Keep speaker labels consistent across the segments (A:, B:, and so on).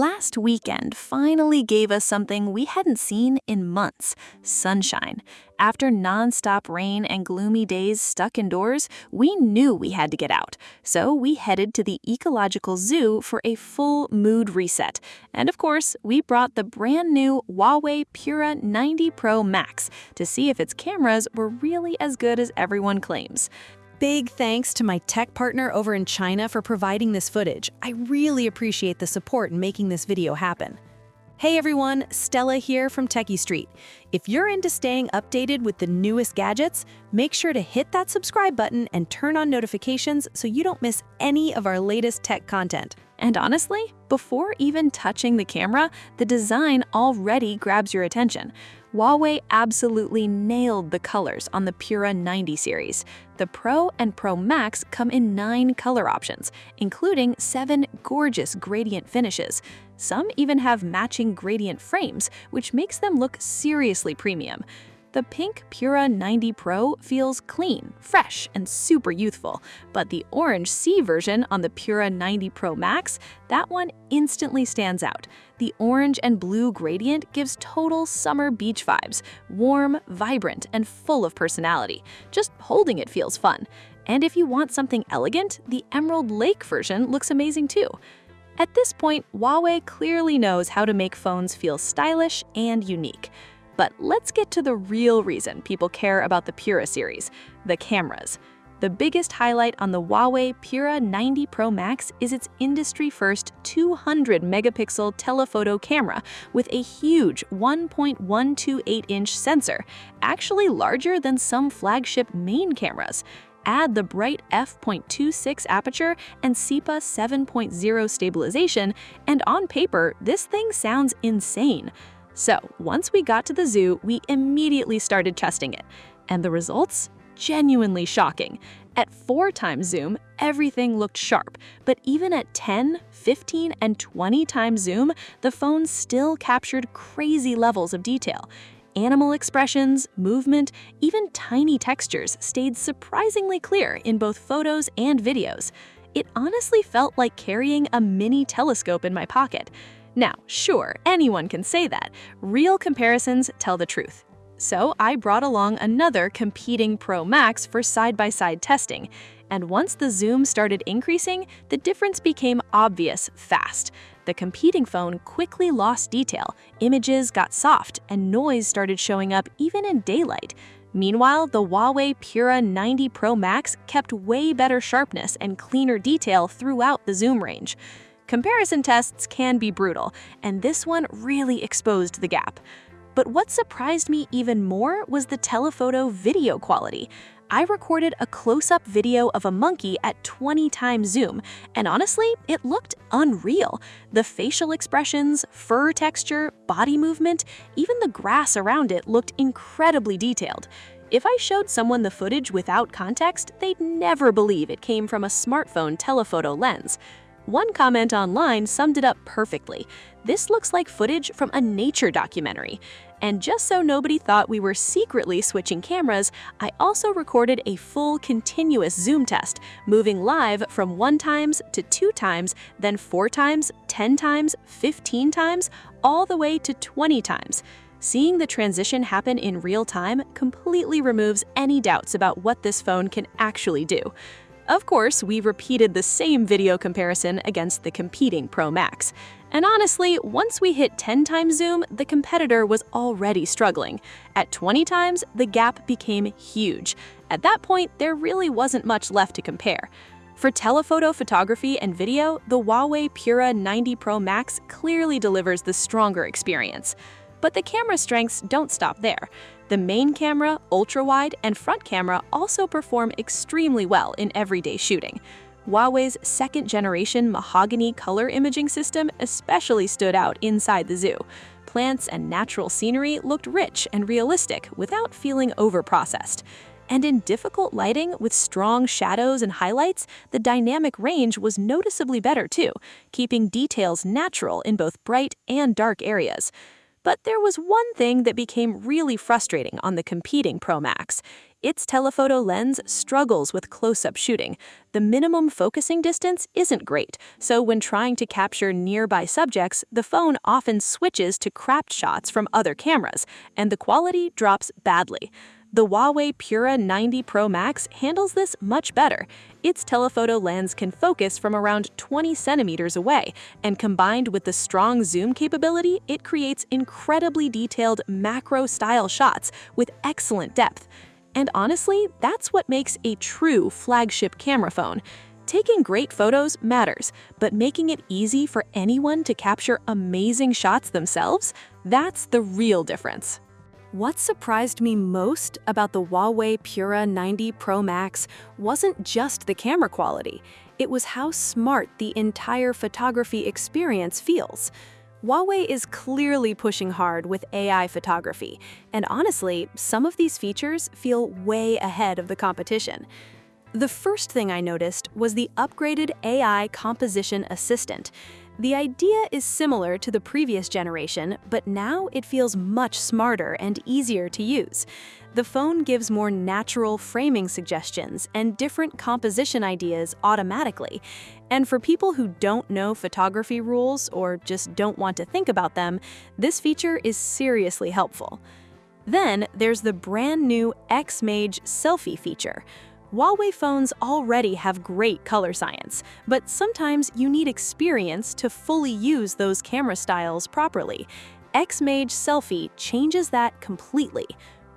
A: Last weekend finally gave us something we hadn't seen in months: sunshine. After non-stop rain and gloomy days stuck indoors, we knew we had to get out. So we headed to the ecological zoo for a full mood reset. And of course, we brought the brand new Huawei Pura 90 Pro Max to see if its cameras were really as good as everyone claims.
B: Big thanks to my tech partner over in China for providing this footage. I really appreciate the support in making this video happen. Hey everyone, Stella here from techiestreet. If you're into staying updated with the newest gadgets, make sure to hit that subscribe button and turn on notifications so you don't miss any of our latest tech content.
A: And honestly, before even touching the camera, the design already grabs your attention. Huawei absolutely nailed the colors on the Pura 90 series. The Pro and Pro Max come in 9 color options, including 7 gorgeous gradient finishes. Some even have matching gradient frames, which makes them look seriously premium. The pink Pura 90 Pro feels clean, fresh, and super youthful, but the orange C version on the Pura 90 Pro Max, that one instantly stands out. The orange and blue gradient gives total summer beach vibes, warm, vibrant, and full of personality. Just holding it feels fun. And if you want something elegant, the Emerald Lake version looks amazing too. At this point, Huawei clearly knows how to make phones feel stylish and unique. But let's get to the real reason people care about the Pura series: the cameras. The biggest highlight on the Huawei Pura 90 Pro Max is its industry-first 200-megapixel telephoto camera with a huge 1.128-inch sensor, actually larger than some flagship main cameras. Add the bright f.26 aperture and SEPA 7.0 stabilization, and on paper, this thing sounds insane. So, once we got to the zoo, we immediately started testing it. And the results? Genuinely shocking. At 4x zoom, everything looked sharp, but even at 10, 15, and 20x zoom, the phone still captured crazy levels of detail. Animal expressions, movement, even tiny textures stayed surprisingly clear in both photos and videos. It honestly felt like carrying a mini telescope in my pocket. Now, sure, anyone can say that. Real comparisons tell the truth. So I brought along another competing Pro Max for side-by-side testing. And once the zoom started increasing, the difference became obvious fast. The competing phone quickly lost detail, images got soft, and noise started showing up even in daylight. Meanwhile, the Huawei Pura 90 Pro Max kept way better sharpness and cleaner detail throughout the zoom range. Comparison tests can be brutal, and this one really exposed the gap. But what surprised me even more was the telephoto video quality. I recorded a close-up video of a monkey at 20x zoom, and honestly, it looked unreal. The facial expressions, fur texture, body movement, even the grass around it looked incredibly detailed. If I showed someone the footage without context, they'd never believe it came from a smartphone telephoto lens. One comment online summed it up perfectly. This looks like footage from a nature documentary. And just so nobody thought we were secretly switching cameras, I also recorded a full continuous zoom test, moving live from 1x to 2x, then 4x, 10x, 15x, all the way to 20x. Seeing the transition happen in real time completely removes any doubts about what this phone can actually do. Of course, we repeated the same video comparison against the competing Pro Max. And honestly, once we hit 10x zoom, the competitor was already struggling. At 20x, the gap became huge. At that point, there really wasn't much left to compare. For telephoto photography and video, the Huawei Pura 90 Pro Max clearly delivers the stronger experience. But the camera strengths don't stop there. The main camera, ultra-wide, and front camera also perform extremely well in everyday shooting. Huawei's second-generation mahogany color imaging system especially stood out inside the zoo. Plants and natural scenery looked rich and realistic without feeling over-processed. And in difficult lighting with strong shadows and highlights, the dynamic range was noticeably better too, keeping details natural in both bright and dark areas. But there was one thing that became really frustrating on the competing Pro Max. Its telephoto lens struggles with close-up shooting. The minimum focusing distance isn't great, so when trying to capture nearby subjects, the phone often switches to cropped shots from other cameras, and the quality drops badly. The Huawei Pura 90 Pro Max handles this much better. Its telephoto lens can focus from around 20 centimeters away, and combined with the strong zoom capability, it creates incredibly detailed macro-style shots with excellent depth. And honestly, that's what makes a true flagship camera phone. Taking great photos matters, but making it easy for anyone to capture amazing shots themselves, that's the real difference.
B: What surprised me most about the Huawei Pura 90 Pro Max wasn't just the camera quality, it was how smart the entire photography experience feels. Huawei is clearly pushing hard with AI photography, and honestly, some of these features feel way ahead of the competition. The first thing I noticed was the upgraded AI composition assistant. The idea is similar to the previous generation, but now it feels much smarter and easier to use. The phone gives more natural framing suggestions and different composition ideas automatically. And for people who don't know photography rules or just don't want to think about them, this feature is seriously helpful. Then there's the brand new X-MAGE Selfie feature. Huawei phones already have great color science, but sometimes you need experience to fully use those camera styles properly. X-MAGE Selfie changes that completely.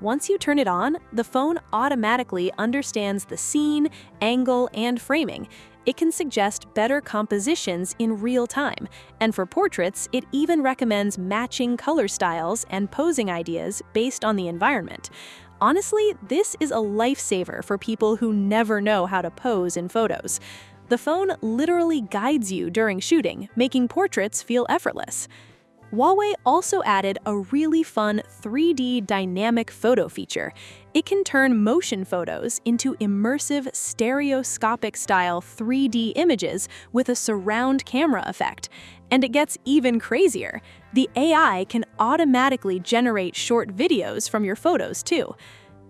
B: Once you turn it on, the phone automatically understands the scene, angle, and framing. It can suggest better compositions in real time, and for portraits, it even recommends matching color styles and posing ideas based on the environment. Honestly, this is a lifesaver for people who never know how to pose in photos. The phone literally guides you during shooting, making portraits feel effortless. Huawei also added a really fun 3D dynamic photo feature. It can turn motion photos into immersive stereoscopic-style 3D images with a surround camera effect. And it gets even crazier. The AI can automatically generate short videos from your photos too.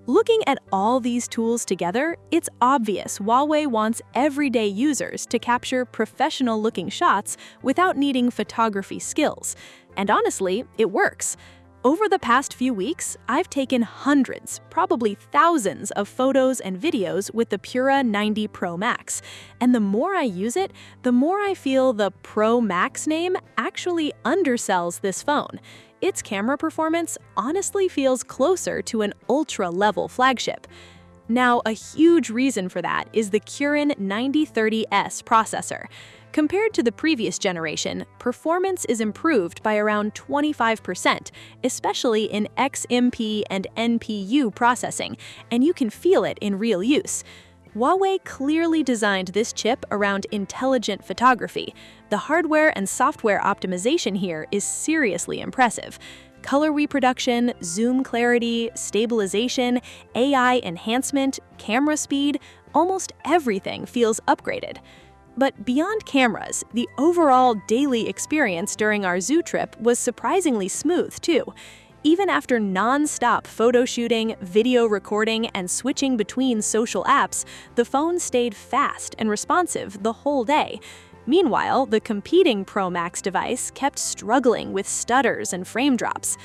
B: Looking at all these tools together, it's obvious Huawei wants everyday users to capture professional-looking shots without needing photography skills. And honestly, it works. Over the past few weeks, I've taken hundreds, probably thousands of photos and videos with the Pura 90 Pro Max. And the more I use it, the more I feel the Pro Max name actually undersells this phone. Its camera performance honestly feels closer to an ultra-level flagship. Now, a huge reason for that is the Kirin 9030S processor. Compared to the previous generation, performance is improved by around 25%, especially in XMP and NPU processing, and you can feel it in real use. Huawei clearly designed this chip around intelligent photography. The hardware and software optimization here is seriously impressive. Color reproduction, zoom clarity, stabilization, AI enhancement, camera speed, almost everything feels upgraded. But beyond cameras, the overall daily experience during our zoo trip was surprisingly smooth too. Even after non-stop photo shooting, video recording, and switching between social apps, the phone stayed fast and responsive the whole day. Meanwhile, the competing Pro Max device kept struggling with stutters and frame drops.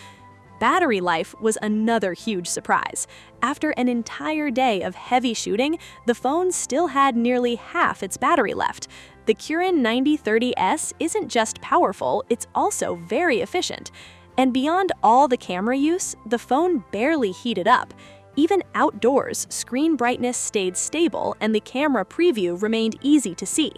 B: Battery life was another huge surprise. After an entire day of heavy shooting, the phone still had nearly half its battery left. The Kirin 9030S isn't just powerful, it's also very efficient. And beyond all the camera use, the phone barely heated up. Even outdoors, screen brightness stayed stable and the camera preview remained easy to see.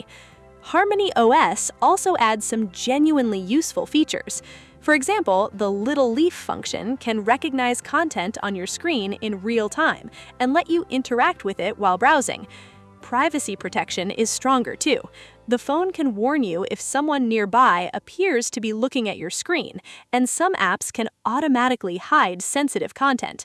B: HarmonyOS also adds some genuinely useful features. For example, the little leaf function can recognize content on your screen in real time and let you interact with it while browsing. Privacy protection is stronger too. The phone can warn you if someone nearby appears to be looking at your screen, and some apps can automatically hide sensitive content.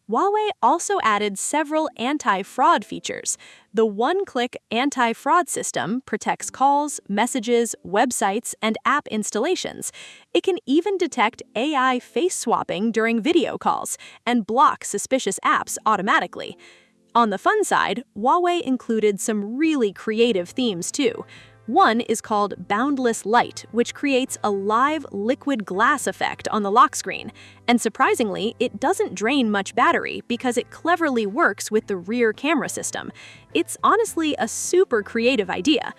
B: Huawei also added several anti-fraud features.
A: The one-click anti-fraud system protects calls, messages, websites, and app installations. It can even detect AI face swapping during video calls and block suspicious apps automatically. On the fun side, Huawei included some really creative themes too. One is called Boundless Light, which creates a live liquid glass effect on the lock screen. And surprisingly, it doesn't drain much battery because it cleverly works with the rear camera system. It's honestly a super creative idea.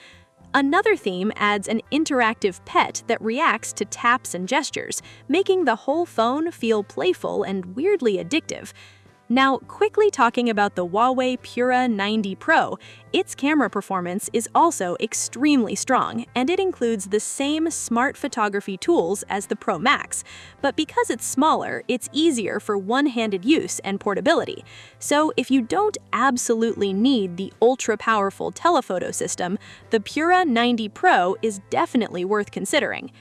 A: Another theme adds an interactive pet that reacts to taps and gestures, making the whole phone feel playful and weirdly addictive. Now, quickly talking about the Huawei Pura 90 Pro, its camera performance is also extremely strong, and it includes the same smart photography tools as the Pro Max. But because it's smaller, it's easier for one-handed use and portability. So if you don't absolutely need the ultra-powerful telephoto system, the Pura 90 Pro is definitely worth considering.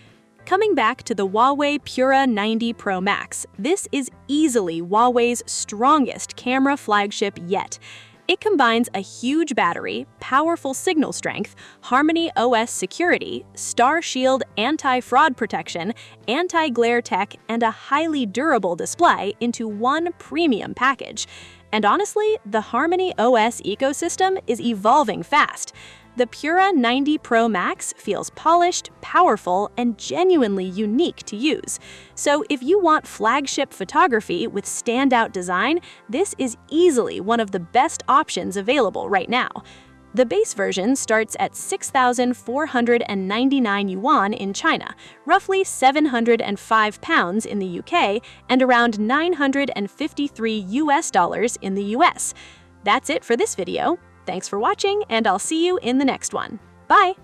A: Coming back to the Huawei Pura 90 Pro Max, this is easily Huawei's strongest camera flagship yet. It combines a huge battery, powerful signal strength, HarmonyOS security, Star Shield anti-fraud protection, anti-glare tech, and a highly durable display into one premium package. And honestly, the HarmonyOS ecosystem is evolving fast. The Pura 90 Pro Max feels polished, powerful, and genuinely unique to use. So if you want flagship photography with standout design, this is easily one of the best options available right now. The base version starts at 6,499 yuan in China, roughly 705 pounds in the UK, and around $953 in the US. That's it for this video. Thanks for watching, and I'll see you in the next one. Bye!